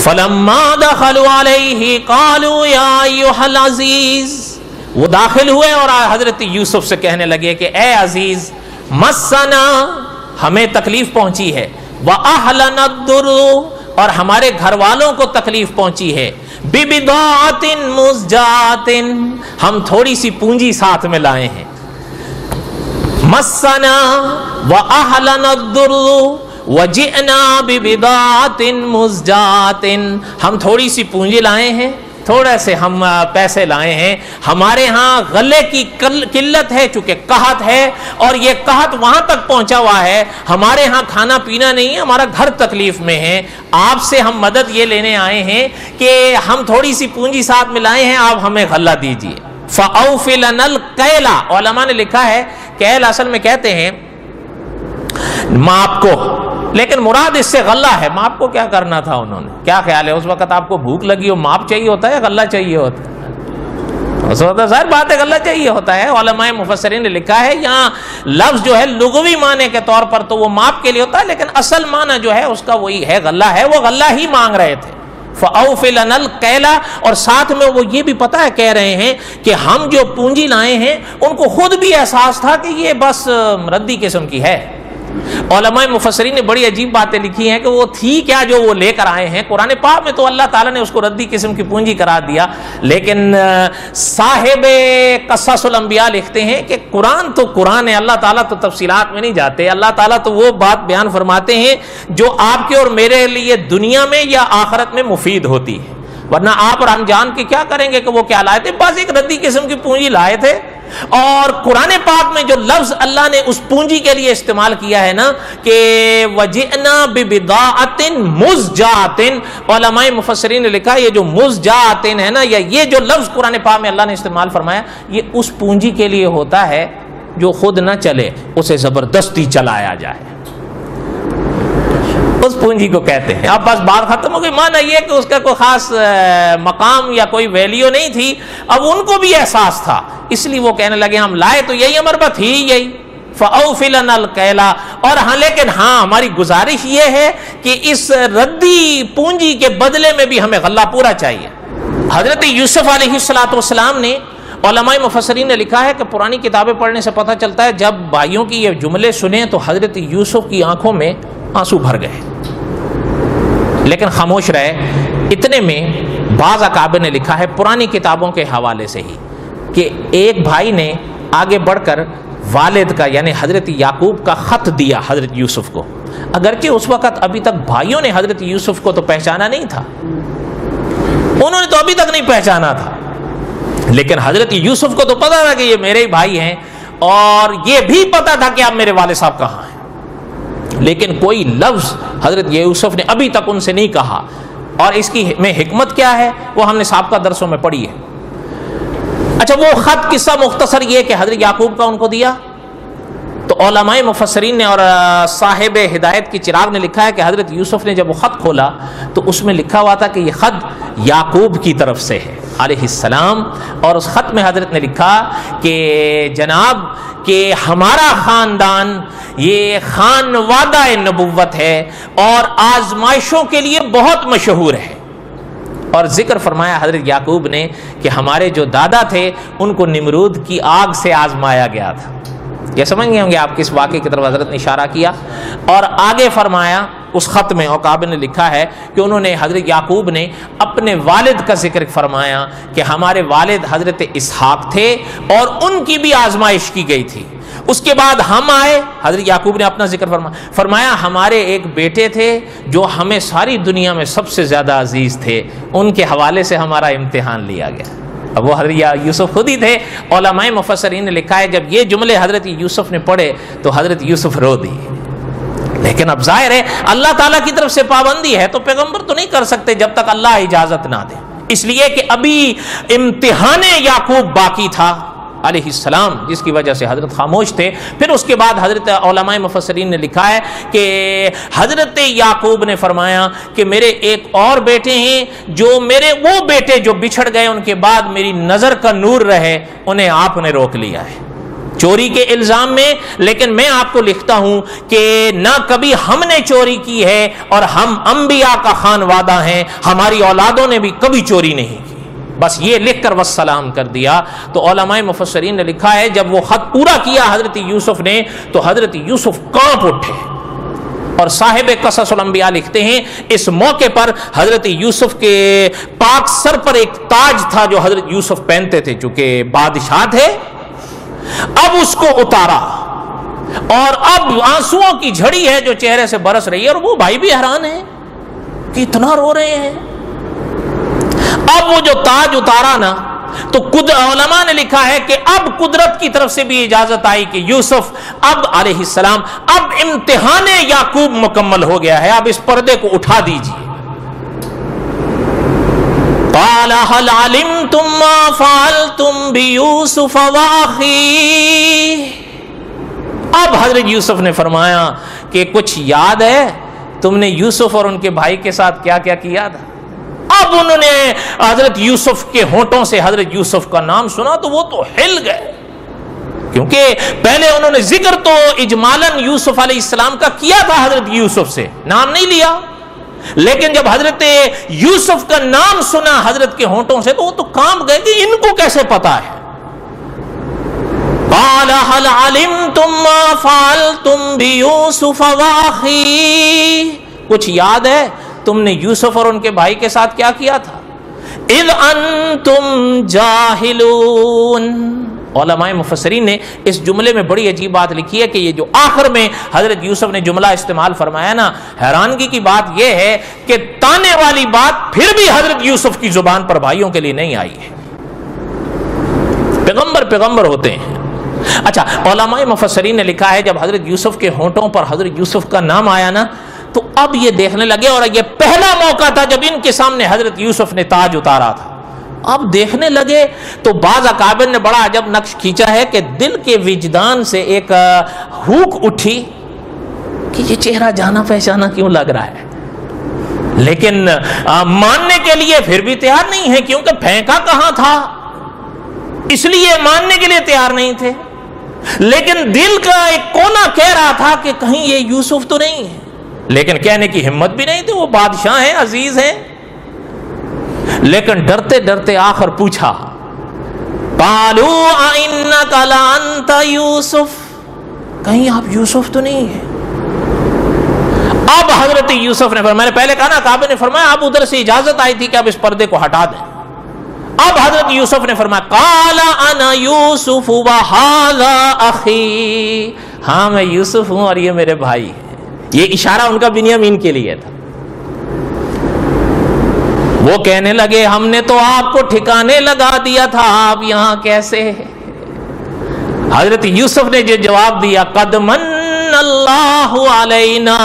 فلما دخلوا علیہ قالوا یا ایھا العزیز، وہ داخل ہوئے اور حضرت یوسف سے کہنے لگے کہ اے عزیز، مسنا، ہمیں تکلیف پہنچی ہے، وَأَهْلَنَا الضُّرُّ، اور ہمارے گھر والوں کو تکلیف پہنچی ہے، بِبِضَاعَةٍ مُزْجَاةٍ، ہم تھوڑی سی پونجی ساتھ میں لائے ہیں، مسنا وَأَهْلَنَا الضُّرُّ وَجِئْنَا بِبِضَاعَةٍ مُزْجَاةٍ، ہم تھوڑی سی پونجی لائے ہیں، تھوڑے سے ہم پیسے لائے ہیں، ہمارے ہاں غلے کی قلت ہے چونکہ قحط ہے، اور یہ قحط وہاں تک پہنچا ہوا ہے، ہمارے ہاں کھانا پینا نہیں ہے، ہمارا گھر تکلیف میں ہے، آپ سے ہم مدد یہ لینے آئے ہیں کہ ہم تھوڑی سی پونجی ساتھ میں لائے ہیں، آپ ہمیں غلہ دیجئے۔ فَأَوْفِ لَنَا الْكَيْلَ، علماء نے لکھا ہے کیل اصل میں کہتے ہیں ماپ کو، لیکن مراد اس سے غلہ ہے۔ ماپ کو کیا کرنا تھا انہوں نے؟ کیا خیال ہے اس وقت آپ کو بھوک لگی ہو، ماپ چاہیے ہوتا ہے یا غلہ چاہیے ہوتا ہے؟ اس وقت ظاہر بات ہے غلہ چاہیے ہوتا ہے۔ علماء مفسرین نے لکھا ہے یہاں لفظ جو ہے لغوی معنی کے طور پر تو وہ ماپ کے لیے ہوتا ہے، لیکن اصل معنی جو ہے اس کا وہی ہے، غلہ ہے، وہ غلہ ہی مانگ رہے تھے۔ فَأَوْفِ لَنَا الْكَيْلَ، اور ساتھ میں وہ یہ بھی پتہ ہے کہہ رہے ہیں کہ ہم جو پونجی لائے ہیں ان کو خود بھی احساس تھا کہ یہ بس ردی قسم کی ہے۔ علماء مفسرین نے بڑی عجیب باتیں لکھی ہیں کہ وہ تھی کیا جو وہ لے کر آئے ہیں۔ قرآن پاک میں تو اللہ تعالیٰ نے اس کو ردی قسم کی پونجی قرار دیا، لیکن صاحب قصص الانبیاء لکھتے ہیں کہ قرآن تو قرآن ہے، اللہ تعالیٰ تو تفصیلات میں نہیں جاتے، اللہ تعالیٰ تو وہ بات بیان فرماتے ہیں جو آپ کے اور میرے لیے دنیا میں یا آخرت میں مفید ہوتی ہے، ورنہ آپ اور ہم جان کے کیا کریں گے کہ وہ کیا لائے تھے؟ بس ایک ردی قسم کی پونجی لائے تھے۔ اور قرآن پاک میں جو لفظ اللہ نے اس پونجی کے لیے استعمال کیا ہے نا کہ وَجِئْنَا بِبِضَاعَةٍ مُزْجَاةٍ، علماء مفسرین نے لکھا یہ جو مُزْجَاةٍ ہے نا، یا یہ جو لفظ قرآن پاک میں اللہ نے استعمال فرمایا، یہ اس پونجی کے لیے ہوتا ہے جو خود نہ چلے، اسے زبردستی چلایا جائے، اس پونجی کو کہتے ہیں۔ اب بس بات ختم ہو گئی، معنی یہ کہ اس کا کوئی خاص مقام یا کوئی ویلیو نہیں تھی، اب ان کو بھی احساس تھا، اس لیے وہ کہنے لگے ہم لائے تو یہی، امربت ہی یہی، فَأَوْفِ لَنَا الْكَيْلَ، اور ہاں لیکن ہاں ہماری گزارش یہ ہے کہ اس ردی پونجی کے بدلے میں بھی ہمیں غلہ پورا چاہیے۔ حضرت یوسف علیہ السلام نے، علماء مفسرین نے لکھا ہے کہ پرانی کتابیں پڑھنے سے پتہ چلتا ہے جب بھائیوں کی یہ جملے سنے تو حضرت یوسف کی آنکھوں میں آنسو بھر گئے، لیکن خاموش رہے۔ اتنے میں بعض اکابر نے لکھا ہے پرانی کتابوں کے حوالے سے ہی کہ ایک بھائی نے آگے بڑھ کر والد کا یعنی حضرت یعقوب کا خط دیا حضرت یوسف کو، اگرچہ اس وقت ابھی تک بھائیوں نے حضرت یوسف کو تو پہچانا نہیں تھا، انہوں نے تو ابھی تک نہیں پہچانا تھا، لیکن حضرت یوسف کو تو پتا تھا کہ یہ میرے ہی بھائی ہیں، اور یہ بھی پتا تھا کہ اب میرے والد صاحب کہاں ہیں، لیکن کوئی لفظ حضرت یوسف نے ابھی تک ان سے نہیں کہا۔ اور اس کی میں حکمت کیا ہے وہ ہم نے سابقہ درسوں میں پڑھی ہے۔ اچھا، وہ خط قصہ مختصر یہ کہ حضرت یعقوب کا ان کو دیا تو علماء مفسرین نے اور صاحب ہدایت کی چراغ نے لکھا ہے کہ حضرت یوسف نے جب وہ خط کھولا تو اس میں لکھا ہوا تھا کہ یہ خط یعقوب کی طرف سے ہے علیہ السلام، اور اس خط میں حضرت نے لکھا کہ جناب کہ ہمارا خاندان یہ خانوادہ نبوت ہے اور آزمائشوں کے لیے بہت مشہور ہے، اور ذکر فرمایا حضرت یعقوب نے کہ ہمارے جو دادا تھے ان کو نمرود کی آگ سے آزمایا گیا تھا۔ یہ سمجھ گئے ہوں گے آپ کس واقعے کی طرف حضرت نے اشارہ کیا، اور آگے فرمایا اس خط میں عقاب نے لکھا ہے کہ انہوں نے حضرت یعقوب نے اپنے والد کا ذکر فرمایا کہ ہمارے والد حضرت اسحاق تھے اور ان کی بھی آزمائش کی گئی تھی، اس کے بعد ہم آئے، حضرت یعقوب نے اپنا ذکر فرمایا ہمارے ایک بیٹے تھے جو ہمیں ساری دنیا میں سب سے زیادہ عزیز تھے، ان کے حوالے سے ہمارا امتحان لیا گیا۔ اب وہ حضرت یوسف خود ہی تھے۔ علماء مفسرین نے لکھا ہے جب یہ جملے حضرت یوسف نے پڑھے تو حضرت یوسف رو دیے، لیکن اب ظاہر ہے اللہ تعالیٰ کی طرف سے پابندی ہے تو پیغمبر تو نہیں کر سکتے جب تک اللہ اجازت نہ دے، اس لیے کہ ابھی امتحان یعقوب باقی تھا علیہ السلام، جس کی وجہ سے حضرت خاموش تھے۔ پھر اس کے بعد حضرت علماء مفسرین نے لکھا ہے کہ حضرت یعقوب نے فرمایا کہ میرے ایک اور بیٹے ہیں جو میرے وہ بیٹے جو بچھڑ گئے ان کے بعد میری نظر کا نور رہے، انہیں آپ نے روک لیا ہے، چوری کے الزام میں، لیکن میں آپ کو لکھتا ہوں کہ نہ کبھی ہم نے چوری کی ہے، اور ہم انبیاء کا خانوادہ ہیں، ہماری اولادوں نے بھی کبھی چوری نہیں کی۔ بس یہ لکھ کر وسلام کر دیا۔ تو علماء مفسرین نے لکھا ہے جب وہ خط پورا کیا حضرت یوسف نے تو حضرت یوسف کانپ اٹھے، اور صاحب قصص الانبیاء لکھتے ہیں اس موقع پر حضرت یوسف کے پاک سر پر ایک تاج تھا جو حضرت یوسف پہنتے تھے، چونکہ بادشاہ تھے، اب اس کو اتارا، اور اب آنسوؤں کی جھڑی ہے جو چہرے سے برس رہی ہے، اور وہ بھائی بھی حیران ہیں کہ اتنا رو رہے ہیں۔ اب وہ جو تاج اتارا نا، تو علماء نے لکھا ہے کہ اب قدرت کی طرف سے بھی اجازت آئی کہ یوسف اب علیہ السلام، اب امتحان یعقوب مکمل ہو گیا ہے، اب اس پردے کو اٹھا دیجیے۔ قال هل علمتم ما فعلتم بيوسف واخيه، اب حضرت یوسف نے فرمایا کہ کچھ یاد ہے تم نے یوسف اور ان کے بھائی کے ساتھ کیا کیا کیا تھا؟ اب انہوں نے حضرت یوسف کے ہونٹوں سے حضرت یوسف کا نام سنا تو وہ تو ہل گئے، کیونکہ پہلے انہوں نے ذکر تو اجمالاً یوسف علیہ السلام کا کیا تھا، حضرت یوسف سے نام نہیں لیا، لیکن جب حضرت یوسف کا نام سنا حضرت کے ہونٹوں سے تو وہ تو کانپ گئے کہ ان کو کیسے پتا ہے۔ قال هل علمتم ما فعلتم بيوسف واخيه، کچھ یاد ہے تم نے یوسف اور ان کے بھائی کے ساتھ کیا کیا تھا؟ اذ انتم جاہلون، علماء مفسرین نے اس جملے میں بڑی عجیب بات لکھی ہے کہ یہ جو آخر میں حضرت یوسف نے جملہ استعمال فرمایا نا، حیرانگی کی بات یہ ہے کہ تانے والی بات پھر بھی حضرت یوسف کی زبان پر بھائیوں کے لیے نہیں آئی ہے۔ پیغمبر ہوتے ہیں۔ اچھا، علماء مفسرین نے لکھا ہے جب حضرت یوسف کے ہونٹوں پر حضرت یوسف کا نام آیا نا تو اب یہ دیکھنے لگے، اور یہ پہلا موقع تھا جب ان کے سامنے حضرت یوسف نے تاج اتارا تھا، اب دیکھنے لگے تو بعض اکابر نے بڑا عجب نقش کھینچا ہے کہ دل کے وجدان سے ایک ہوک اٹھی کہ یہ چہرہ جانا پہچانا کیوں لگ رہا ہے، لیکن ماننے کے لیے پھر بھی تیار نہیں ہے، کیونکہ پھینکا کہاں تھا، اس لیے ماننے کے لیے تیار نہیں تھے، لیکن دل کا ایک کونا کہہ رہا تھا کہ کہیں یہ یوسف تو نہیں ہے، لیکن کہنے کی ہمت بھی نہیں تھی، وہ بادشاہ ہیں، عزیز ہیں، لیکن ڈرتے ڈرتے آخر پوچھا، قالوا اِنَّكَ لَأَنْتَ یوسف، کہیں آپ یوسف تو نہیں ہے؟ اب حضرت یوسف نے فرمایا، میں نے پہلے کہا نا کعبہ نے فرمایا اب ادھر سے اجازت آئی تھی کہ اب اس پردے کو ہٹا دیں، اب حضرت یوسف نے فرمایا قال انا یوسف وہذا اخی، ہاں میں یوسف ہوں اور یہ میرے بھائی ہیں۔ یہ اشارہ ان کا بنیامین کے لیے تھا۔ وہ کہنے لگے ہم نے تو آپ کو ٹھکانے لگا دیا تھا، آپ یہاں کیسے؟ حضرت یوسف نے جو جواب دیا، قد من اللہ علینا،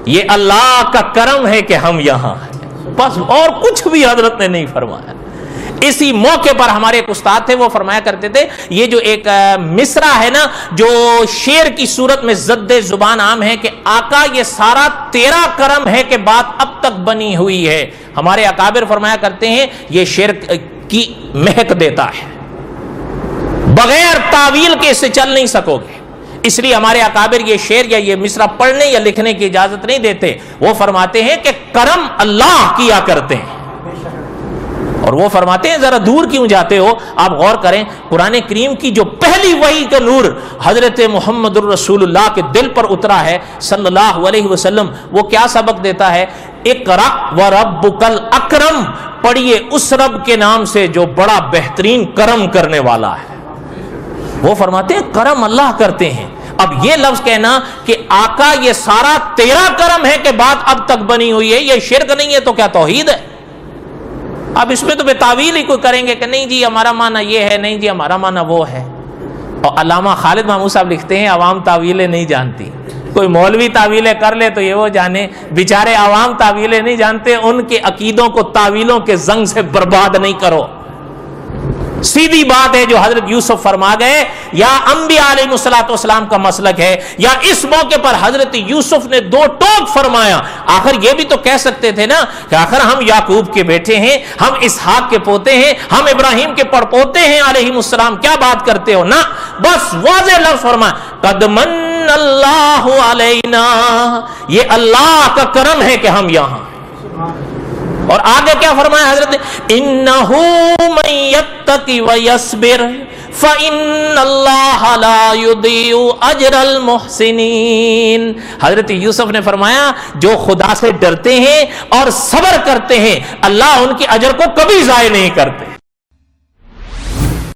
یہ اللہ کا کرم ہے کہ ہم یہاں ہیں، بس اور کچھ بھی حضرت نے نہیں فرمایا۔ اسی موقع پر ہمارے ایک استاد تھے، وہ فرمایا کرتے تھے یہ جو ایک مصرع ہے نا جو شعر کی صورت میں زد زبان عام ہے کہ آقا یہ سارا تیرا کرم ہے کہ بات اب تک بنی ہوئی ہے، ہمارے اکابر فرمایا کرتے ہیں یہ شعر کی مہک دیتا ہے، بغیر تعویل کے اس سے چل نہیں سکو گے، اس لیے ہمارے اکابر یہ شعر یا یہ مصرع پڑھنے یا لکھنے کی اجازت نہیں دیتے، وہ فرماتے ہیں کہ کرم اللہ کیا کرتے ہیں، اور وہ فرماتے ہیں ذرا دور کیوں جاتے ہو، آپ غور کریں قرآن کریم کی جو پہلی وحی کا نور حضرت محمد الرسول اللہ کے دل پر اترا ہے صلی اللہ علیہ وسلم، وہ کیا سبق دیتا ہے؟ اقرأ وربک الاکرم، پڑھیے اس رب کے نام سے جو بڑا بہترین کرم کرنے والا ہے۔ وہ فرماتے ہیں کرم اللہ کرتے ہیں۔ اب یہ لفظ کہنا کہ آقا یہ سارا تیرا کرم ہے کہ بات اب تک بنی ہوئی ہے، یہ شرک نہیں ہے تو کیا توحید ہے؟ اب اس میں تو بے تعویل ہی کوئی کریں گے کہ نہیں جی ہمارا معنی یہ ہے، نہیں جی ہمارا معنی وہ ہے۔ اور علامہ خالد محمود صاحب لکھتے ہیں عوام تعویلیں نہیں جانتی، کوئی مولوی تعویلیں کر لے تو یہ وہ جانے، بیچارے عوام تعویلیں نہیں جانتے، ان کے عقیدوں کو تعویلوں کے زنگ سے برباد نہیں کرو۔ سیدھی بات ہے جو حضرت یوسف فرما گئے، یا انبیاء علیہ السلام کا مسلک ہے، یا اس موقع پر حضرت یوسف نے دو ٹوک فرمایا۔ آخر یہ بھی تو کہہ سکتے تھے نا کہ آخر ہم یعقوب کے بیٹے ہیں، ہم اسحاق کے پوتے ہیں، ہم ابراہیم کے پڑپوتے ہیں علیہ السلام، کیا بات کرتے ہو؟ نا، بس واضح لفظ فرمایا، قد من اللہ علینا، یہ اللہ کا کرم ہے کہ ہم یہاں۔ اور آگے کیا فرمایا حضرت؟ انہ من یتقی ویصبر فإن اللہ لا یضیع اجر المحسنین۔ حضرت یوسف نے فرمایا جو خدا سے ڈرتے ہیں اور صبر کرتے ہیں، اللہ ان کے اجر کو کبھی ضائع نہیں کرتے۔